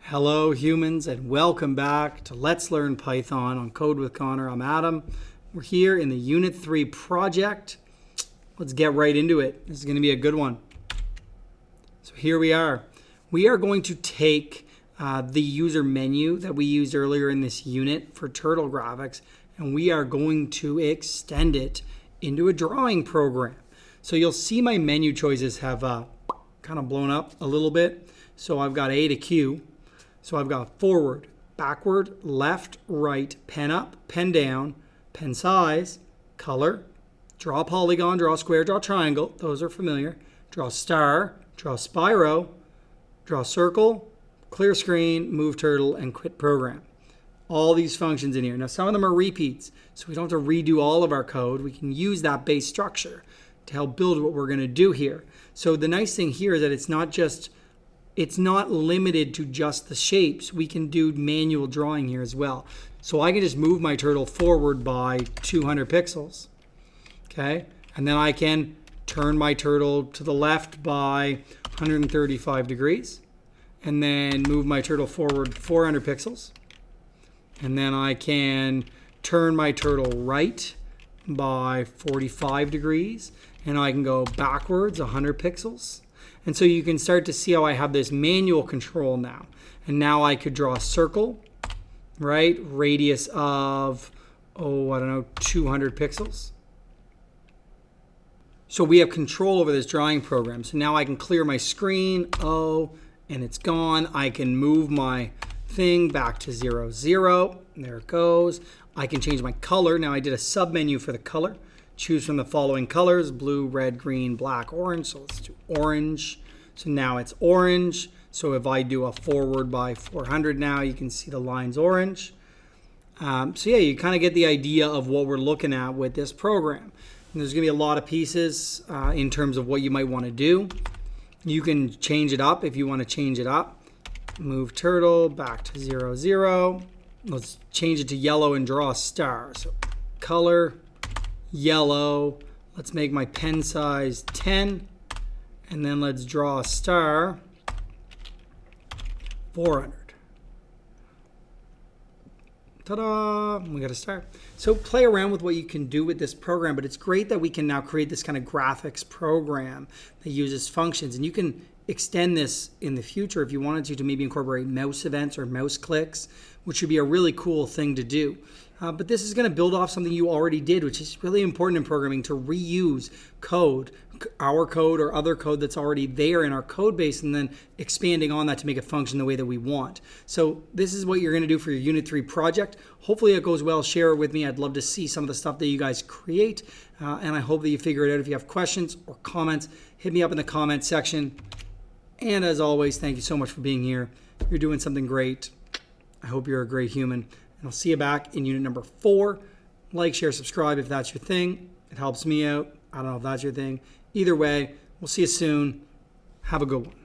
Hello humans and welcome back to Let's Learn Python on Code with Connor. I'm Adam. We're here in the Unit 3 project. Let's get right into it. This is going to be a good one. So here we are. We are going to take the user menu that we used earlier in this unit for turtle graphics, and we are going to extend it into a drawing program. So you'll see my menu choices have kind of blown up a little bit. So I've got A to Q. So I've got forward, backward, left, right, pen up, pen down, pen size, color, draw polygon, draw square, draw triangle. Those are familiar. Draw star, draw Spyro, draw circle, clear screen, move turtle, and quit program. All these functions in here. Now some of them are repeats, so we don't have to redo all of our code. We can use that base structure to help build what we're going to do here. So the nice thing here is that it's not limited to just the shapes. We can do manual drawing here as well. So I can just move my turtle forward by 200 pixels. Okay, and then I can turn my turtle to the left by 135 degrees. And then move my turtle forward 400 pixels. And then I can turn my turtle right by 45 degrees. And I can go backwards 100 pixels. And so you can start to see how I have this manual control now. And now I could draw a circle, right? Radius of, 200 pixels. So we have control over this drawing program. So now I can clear my screen, and it's gone. I can move my thing back to 0, 0. There it goes. I can change my color. Now I did a submenu for the color. Choose from the following colors: blue, red, green, black, orange. So let's do orange. So now it's orange. So if I do a forward by 400 now, you can see the line's orange. So yeah, you kind of get the idea of what we're looking at with this program. And there's going to be a lot of pieces in terms of what you might want to do. You can change it up if you want to change it up. Move turtle back to 0, 0. Let's change it to yellow and draw a star. So color, yellow. Let's make my pen size 10. And then let's draw a star, 400. Ta-da! We got a star. So play around with what you can do with this program, but it's great that we can now create this kind of graphics program that uses functions. And you can extend this in the future if you wanted to maybe incorporate mouse events or mouse clicks, which would be a really cool thing to do. But this is going to build off something you already did, which is really important in programming, to reuse code, our code or other code that's already there in our code base, and then expanding on that to make it function the way that we want. So this is what you're going to do for your Unit 3 project. Hopefully it goes well. Share it with me. I'd love to see some of the stuff that you guys create, and I hope that you figure it out. If you have questions or comments, hit me up in the comments section. And as always, thank you so much for being here. You're doing something great. I hope you're a great human. And I'll see you back in unit number 4. Like, share, subscribe if that's your thing. It helps me out. I don't know if that's your thing. Either way, we'll see you soon. Have a good one.